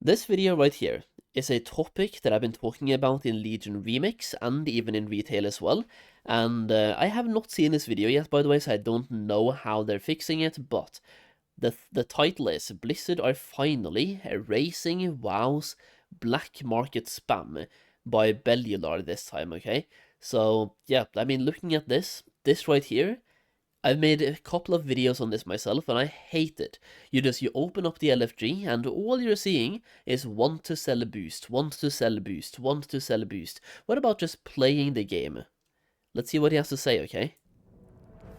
This video right here is a topic that I've been talking about in Legion Remix and even in retail as well. And I have not seen this video yet, by the way, so I don't know how they're fixing it, but the title is Blizzard are finally erasing WoW's black market spam by Bellular this time, okay? So, yeah, I mean, looking at this right here, I've made a couple of videos on this myself, and I hate it. You open up the LFG, and all you're seeing is want to sell a boost, want to sell a boost, want to sell a boost. What about just playing the game? Let's see what he has to say, okay?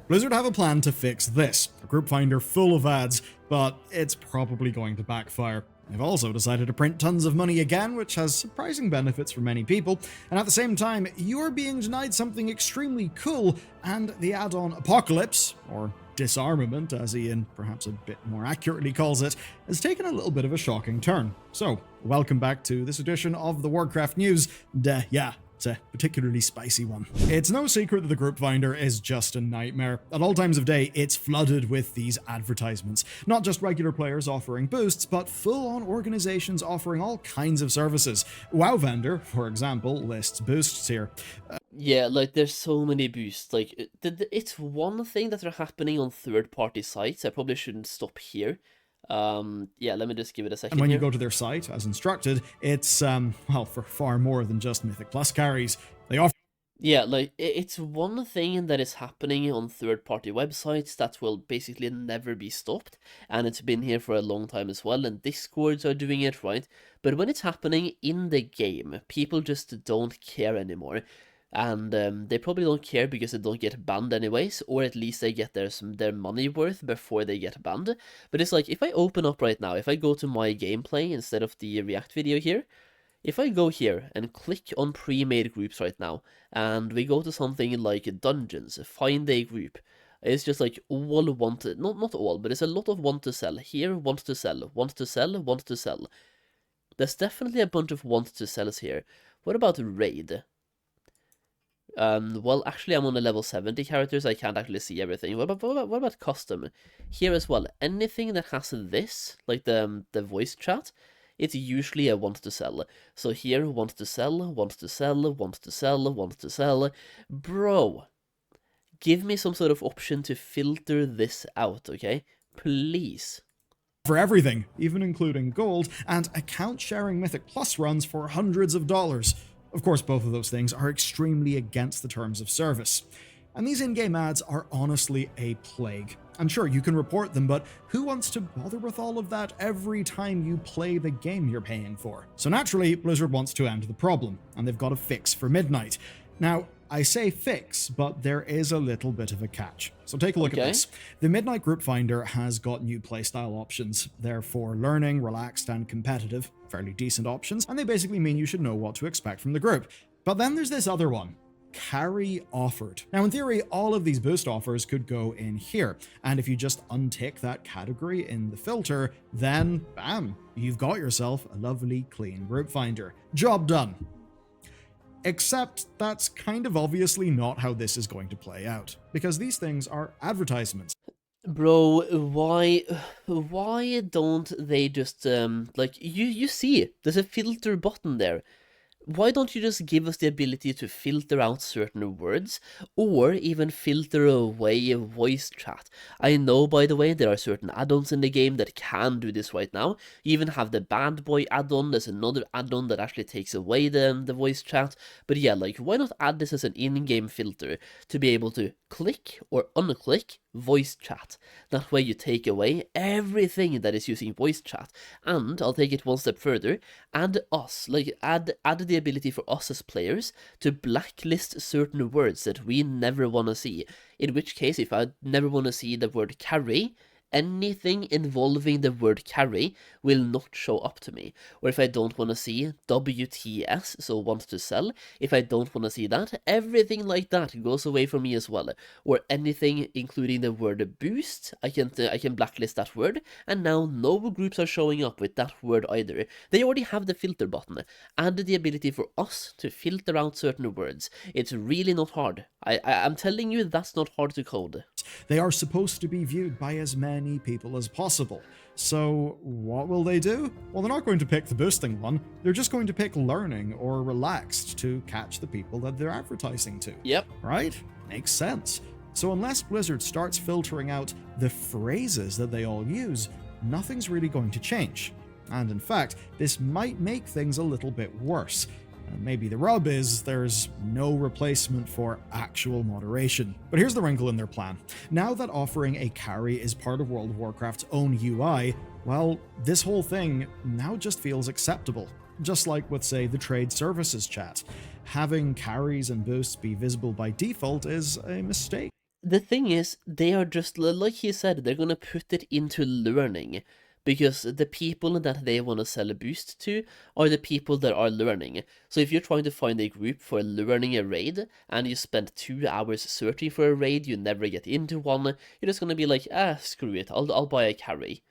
Blizzard have a plan to fix this, a group finder full of ads, but it's probably going to backfire. They've also decided to print tons of money again, which has surprising benefits for many people, and at the same time, you're being denied something extremely cool, and the add-on Apocalypse, or Disarmament as Ian perhaps a bit more accurately calls it, has taken a little bit of a shocking turn. So, welcome back to this edition of the Warcraft News, it's a particularly spicy one. It's no secret that the group finder is just a nightmare. At all times of day, it's flooded with these advertisements. Not just regular players offering boosts, but full-on organizations offering all kinds of services. WoW Vendor, for example, lists boosts here. Yeah, like, there's so many boosts. Like, it's one thing that are happening on third-party sites. I probably shouldn't stop here. Yeah, let me just give it a second. And when here. you go to their site, as instructed, it's, well, for far more than just Mythic Plus carries. They offer... Yeah, like, it's one thing that is happening on third-party websites that will basically never be stopped, and it's been here for a long time as well, and Discords are doing it, right? But when it's happening in the game, people just don't care anymore. And they probably don't care because they don't get banned anyways, or at least they get their money worth before they get banned. But it's like, if I open up right now, if I go to my gameplay instead of the React video here, if I go here and click on pre-made groups right now, and we go to something like dungeons, find a group, it's just like all want to, not all, but it's a lot of want to sell. Here, want to sell, want to sell, want to sell. There's definitely a bunch of want to sells here. What about raid? Well, actually, I'm on a level 70 characters, I can't actually see everything. What about custom? Here as well, anything that has this, like the voice chat, it's usually a want to sell. So here, want to sell, want to sell, want to sell, want to sell. Bro, give me some sort of option to filter this out, okay? Please. For everything, even including gold, and account sharing Mythic Plus runs for hundreds of dollars. Of course, both of those things are extremely against the terms of service. And these in-game ads are honestly a plague. I'm sure you can report them, but who wants to bother with all of that every time you play the game you're paying for? So naturally, Blizzard wants to end the problem, and they've got a fix for Midnight. Now, I say fix, but there is a little bit of a catch. So take a look at this. The Midnight Group Finder has got new playstyle options. They're for learning, relaxed, and competitive. Fairly decent options, and they basically mean you should know what to expect from the group. But then there's this other one. Carry offered. Now, in theory, all of these boost offers could go in here, and if you just untick that category in the filter, then bam, you've got yourself a lovely, clean group finder. Job done. Except that's kind of obviously not how this is going to play out, because these things are advertisements. Bro, why don't they just, like, you see, there's a filter button there. Why don't you just give us the ability to filter out certain words, or even filter away voice chat? I know, by the way, there are certain add-ons in the game that can do this right now. You even have the Bad Boy add-on, there's another add-on that actually takes away the voice chat. But yeah, like, why not add this as an in-game filter to be able to click or unclick voice chat? That way you take away everything that is using voice chat. And I'll take it one step further, add the ability for us as players to blacklist certain words that we never want to see. In which case, if I never want to see the word carry, anything involving the word carry will not show up to me. Or if I don't want to see WTS, so want to sell, if I don't want to see that, everything like that goes away from me as well. Or anything including the word boost, I can blacklist that word, and now no groups are showing up with that word either. They already have the filter button. Add the ability for us to filter out certain words. It's really not hard. I'm telling you, that's not hard to code. They are supposed to be viewed by as many many people as possible. So what will they do? Well, they're not going to pick the boosting one. They're just going to pick learning or relaxed to catch the people that they're advertising to. Yep. Right? Makes sense. So unless Blizzard starts filtering out the phrases that they all use, nothing's really going to change. And in fact, this might make things a little bit worse. Maybe the rub is there's no replacement for actual moderation. But here's the wrinkle in their plan. Now that offering a carry is part of World of Warcraft's own UI, well, this whole thing now just feels acceptable. Just like with, say, the trade services chat. Having carries and boosts be visible by default is a mistake. The thing is, they are just, like he said, they're gonna put it into learning. Because the people that they want to sell a boost to are the people that are learning. So if you're trying to find a group for learning a raid, and you spend 2 hours searching for a raid, you never get into one, you're just gonna be like, screw it, I'll buy a carry.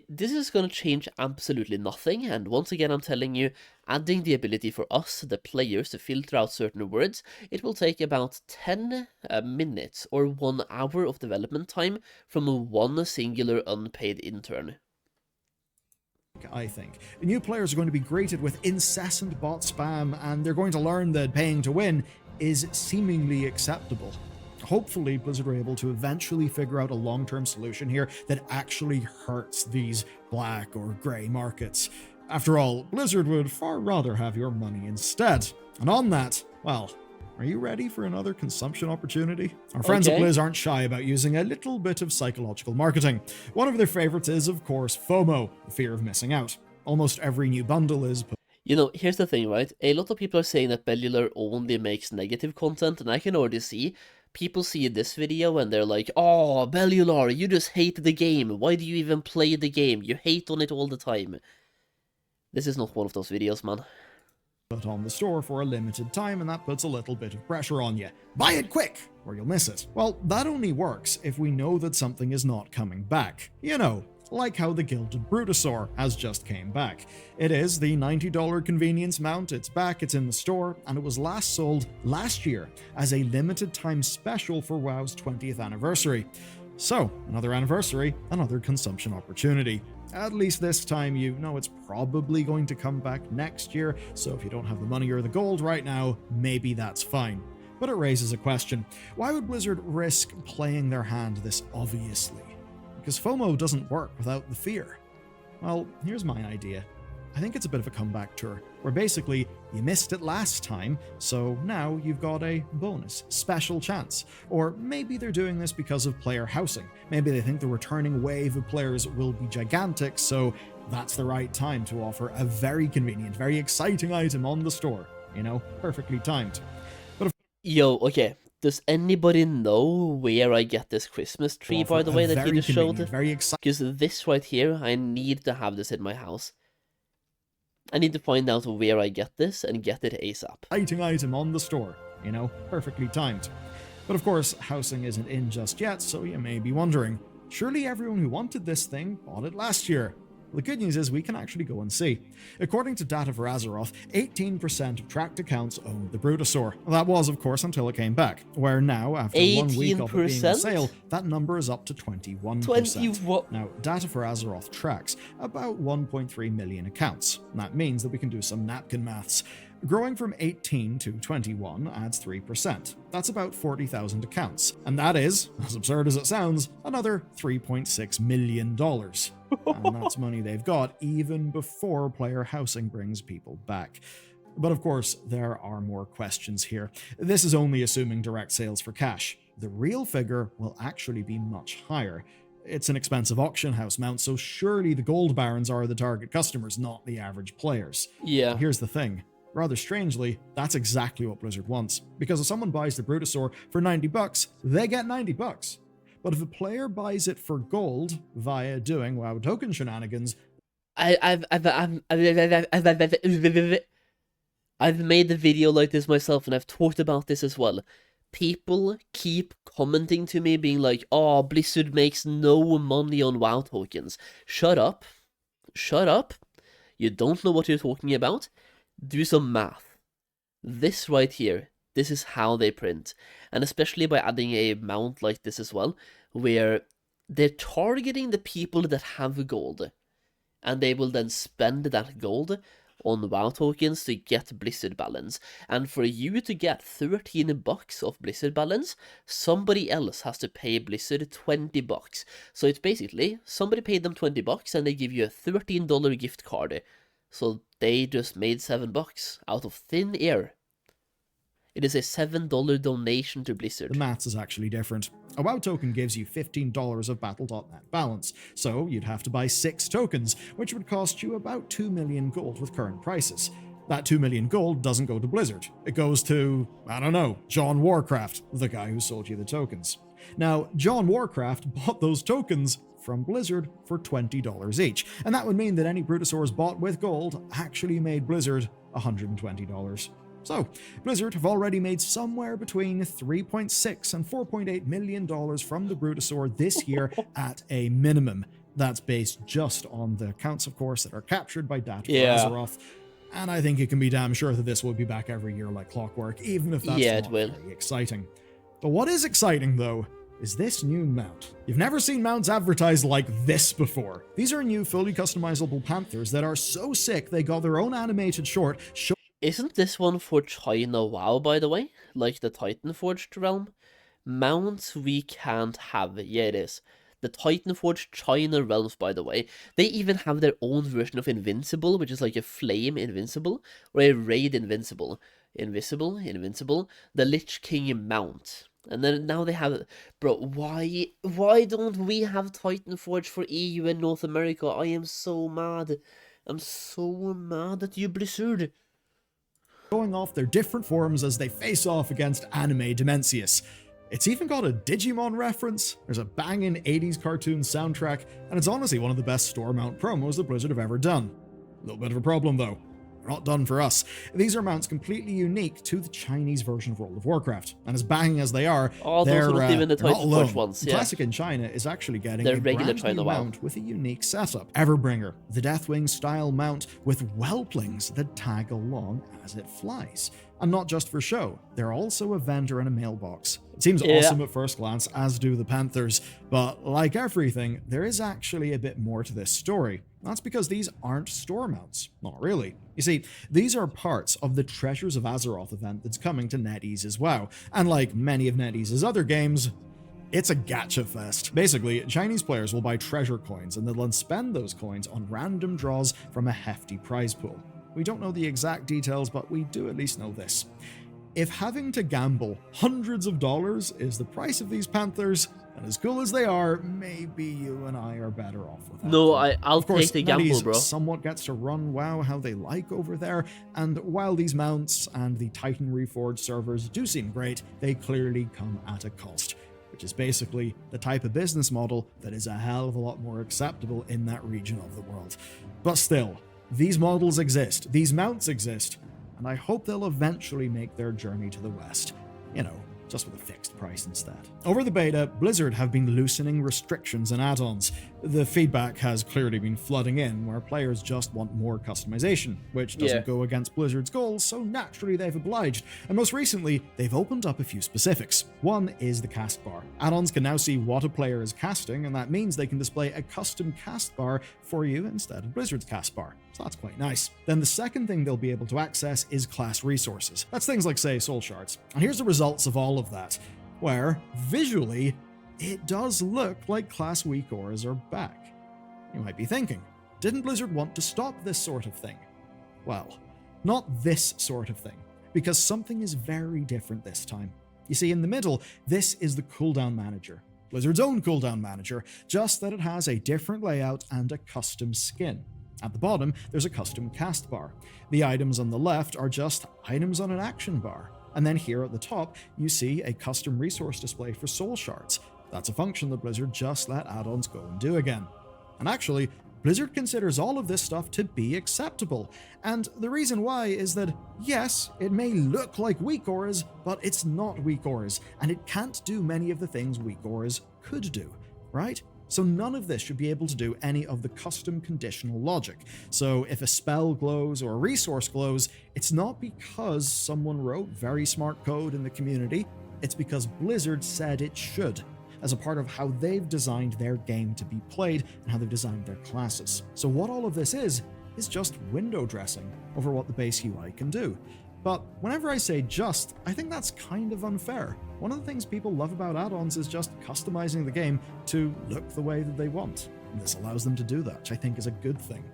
This is gonna change absolutely nothing, and once again I'm telling you, adding the ability for us, the players, to filter out certain words, it will take about 10 minutes or 1 hour of development time from one singular unpaid intern. I think. New players are going to be greeted with incessant bot spam, and they're going to learn that paying to win is seemingly acceptable. Hopefully, Blizzard are able to eventually figure out a long-term solution here that actually hurts these black or grey markets. After all, Blizzard would far rather have your money instead. And on that, well, are you ready for another consumption opportunity? Our friends at Blizz aren't shy about using a little bit of psychological marketing. One of their favorites is, of course, FOMO, the fear of missing out. Almost every new bundle is... You know, here's the thing, right? A lot of people are saying that Bellular only makes negative content, and I can already see people see this video and they're like, oh, Bellular, you just hate the game. Why do you even play the game? You hate on it all the time. This is not one of those videos, man. Put on the store for a limited time, and that puts a little bit of pressure on you. Buy it quick, or you'll miss it. Well, that only works if we know that something is not coming back. You know, like how the Gilded Brutosaur has just came back. It is the $90 convenience mount, it's back, it's in the store, and it was last sold last year as a limited time special for WoW's 20th anniversary. So, another anniversary, another consumption opportunity. At least this time you know it's probably going to come back next year, so if you don't have the money or the gold right now, maybe that's fine. But it raises a question. Why would Blizzard risk playing their hand this obviously? Because FOMO doesn't work without the fear. Well, here's my idea. I think it's a bit of a comeback tour, where basically you missed it last time, so now you've got a bonus, special chance. Or maybe they're doing this because of player housing. Maybe they think the returning wave of players will be gigantic, so that's the right time to offer a very convenient, very exciting item on the store. You know, perfectly timed. But Yo, okay. Does anybody know where I get this Christmas tree, by the way, that he just showed? Because this right here, I need to have this in my house. I need to find out where I get this and get it ASAP. Exciting item on the store, you know, perfectly timed. But of course, housing isn't in just yet, so you may be wondering, surely everyone who wanted this thing bought it last year. The good news is we can actually go and see. According to data for Azeroth, 18% of tracked accounts owned the Brutosaur. That was, of course, until it came back, where now, after 1 week of it being on sale, that number is up to 21%. Now, data for Azeroth tracks about 1.3 million accounts. That means that we can do some napkin maths. Growing from 18 to 21 adds 3%. That's about 40,000 accounts. And that is, as absurd as it sounds, another $3.6 million. And that's money they've got even before player housing brings people back. But of course, there are more questions here. This is only assuming direct sales for cash. The real figure will actually be much higher. It's an expensive auction house mount, so surely the gold barons are the target customers, not the average players. Yeah. Here's the thing. Rather strangely, that's exactly what Blizzard wants. Because if someone buys the Brutosaur for $90, they get $90. But if a player buys it for gold via doing WoW token shenanigans, I've made the video like this myself, and I've talked about this as well. People keep commenting to me being like, oh, Blizzard makes no money on WoW tokens. Shut up. Shut up. You don't know what you're talking about. Do some math. This right here, this is how they print. And especially by adding a mount like this as well, where they're targeting the people that have gold, and they will then spend that gold on WoW tokens to get Blizzard balance. And for you to get 13 bucks of Blizzard balance, somebody else has to pay Blizzard 20 bucks. So it's basically, somebody paid them 20 bucks and they give you a $13 gift card. So they just made 7 bucks out of thin air. It is a $7 donation to Blizzard. The maths is actually different. A WoW token gives you $15 of Battle.net balance, so you'd have to buy 6 tokens, which would cost you about 2 million gold with current prices. That 2 million gold doesn't go to Blizzard. It goes to, I don't know, John Warcraft, the guy who sold you the tokens. Now, John Warcraft bought those tokens from Blizzard for $20 each, and that would mean that any Brutosaurs bought with gold actually made Blizzard $120. So, Blizzard have already made somewhere between $3.6 and $4.8 million from the Brutosaur this year at a minimum. That's based just on the accounts, of course, that are captured by data from Azeroth. And I think you can be damn sure that this will be back every year like clockwork, even if that's not very exciting. But what is exciting, though, is this new mount. You've never seen mounts advertised like this before. These are new fully customizable panthers that are so sick they got their own animated short. Isn't this one for China WoW, by the way? Like the Titanforged realm? Mounts we can't have. Yeah, it is. The Titanforged China realms, by the way, they even have their own version of Invincible, which is like a flame Invincible, or a raid Invincible. Invincible. The Lich King mount. And then now they have... Bro, why don't we have Titanforge for EU and North America? I am so mad. I'm so mad at you, Blizzard. Showing off their different forms as they face off against anime Dimensius. It's even got a Digimon reference, there's a banging 80s cartoon soundtrack, and it's honestly one of the best store mount promos that Blizzard have ever done. A little bit of a problem though. They're not done for us. These are mounts completely unique to the Chinese version of World of Warcraft, and as banging as they are, they're not alone. Ones, Classic in China is actually getting a regular brand new mount with a unique setup. Everbringer, the Deathwing style mount with whelplings that tag along as it flies. And not just for show, they're also a vendor and a mailbox. It seems awesome at first glance, as do the Panthers, but like everything, there is actually a bit more to this story. That's because these aren't store mounts. Not really. You see, these are parts of the Treasures of Azeroth event that's coming to NetEase's WoW, and like many of NetEase's other games, it's a gacha fest. Basically, Chinese players will buy treasure coins and they'll then spend those coins on random draws from a hefty prize pool. We don't know the exact details, but we do at least know this. If having to gamble hundreds of dollars is the price of these panthers, and as cool as they are, maybe you and I are better off with that. No, I'll take the gamble, bro. Somewhat gets to run WoW how they like over there, and while these mounts and the Titan Reforged servers do seem great, they clearly come at a cost, which is basically the type of business model that is a hell of a lot more acceptable in that region of the world. But still, these models exist, these mounts exist, and I hope they'll eventually make their journey to the West. You know, just with a fixed price instead. Over the beta, Blizzard have been loosening restrictions and add-ons. The feedback has clearly been flooding in, where players just want more customization, which doesn't go against Blizzard's goals, so naturally they've obliged. And most recently, they've opened up a few specifics. One is the cast bar. Add-ons can now see what a player is casting, and that means they can display a custom cast bar for you instead of Blizzard's cast bar. So that's quite nice. Then the second thing they'll be able to access is class resources. That's things like, say, soul shards. And here's the results of all of that, where, visually, it does look like class weak auras are back. You might be thinking, didn't Blizzard want to stop this sort of thing? Well, not this sort of thing, because something is very different this time. You see, in the middle, this is the cooldown manager. Blizzard's own cooldown manager, just that it has a different layout and a custom skin. At the bottom, there's a custom cast bar. The items on the left are just items on an action bar. And then here at the top, you see a custom resource display for soul shards. That's a function that Blizzard just let add-ons go and do again. And actually, Blizzard considers all of this stuff to be acceptable. And the reason why is that, yes, it may look like weak auras, but it's not weak auras, and it can't do many of the things weak auras could do, right? So none of this should be able to do any of the custom conditional logic. So if a spell glows or a resource glows, it's not because someone wrote very smart code in the community, it's because Blizzard said it should. as a part of how they've designed their game to be played and how they've designed their classes. So what all of this is just window dressing over what the base UI can do. But whenever I say just, I think that's kind of unfair. One of the things people love about add-ons is just customizing the game to look the way that they want. And this allows them to do that, which I think is a good thing.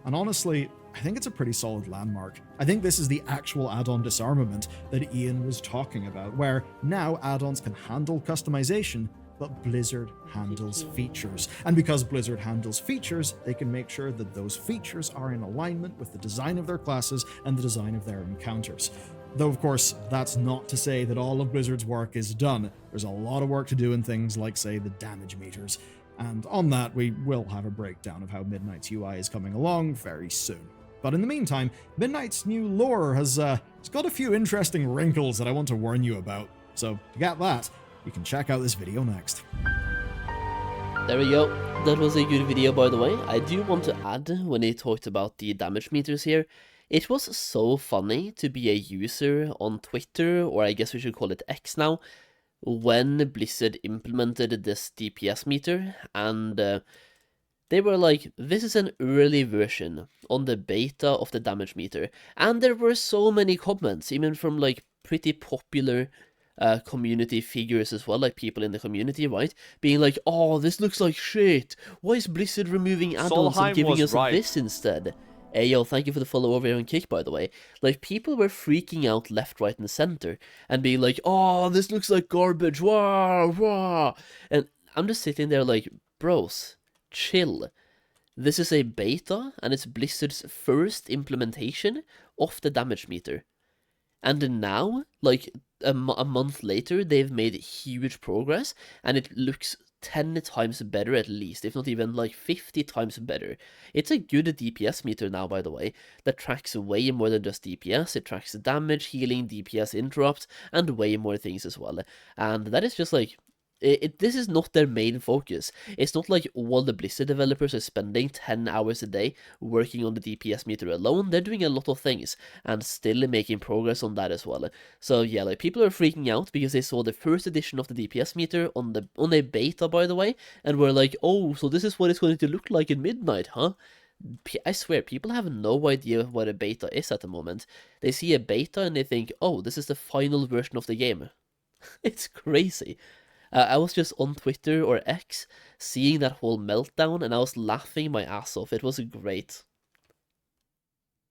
And honestly, I think it's a pretty solid landmark. I think this is the actual add-on disarmament that Ian was talking about, where now add-ons can handle customization, but Blizzard handles features. And because Blizzard handles features, they can make sure that those features are in alignment with the design of their classes and the design of their encounters. Though, of course, that's not to say that all of Blizzard's work is done. There's a lot of work to do in things like, say, the damage meters. And on that, we will have a breakdown of how Midnight's UI is coming along very soon. But in the meantime, Midnight's new lore has got a few interesting wrinkles that I want to warn you about. So, to get that, you can check out this video next. There we go. That was a good video, by the way. I do want to add, when he talked about the damage meters here, it was so funny to be a user on Twitter, or I guess we should call it X now, when Blizzard implemented this DPS meter, and they were like, this is an early version on the beta of the damage meter. And there were so many comments, even from like pretty popular community figures as well, like people in the community, right? Being like, oh, this looks like shit. Why is Blizzard removing add-ons and giving us this instead? Hey, yo, thank you for the follow over here on Kick, by the way. Like, people were freaking out left, right, and center and being like, oh, this looks like garbage. Wah, wah. And I'm just sitting there like, bros, chill. This is a beta, and it's Blizzard's first implementation of the damage meter. And now, like, a month later, they've made huge progress, and it looks 10 times better at least, if not even like 50 times better. It's a good DPS meter now, by the way, that tracks way more than just DPS. It tracks damage, healing, DPS interrupts, and way more things as well. And that is just like, this is not their main focus. It's not like all the Blizzard developers are spending 10 hours a day working on the DPS meter alone. They're doing a lot of things and still making progress on that as well. So yeah, like, people are freaking out because they saw the first edition of the DPS meter on a beta, by the way, and were like, oh, so this is what it's going to look like in Midnight, huh? I swear, people have no idea what a beta is at the moment. They see a beta and they think, oh, this is the final version of the game. It's crazy. I was just on Twitter or X seeing that whole meltdown, and I was laughing my ass off. It was great.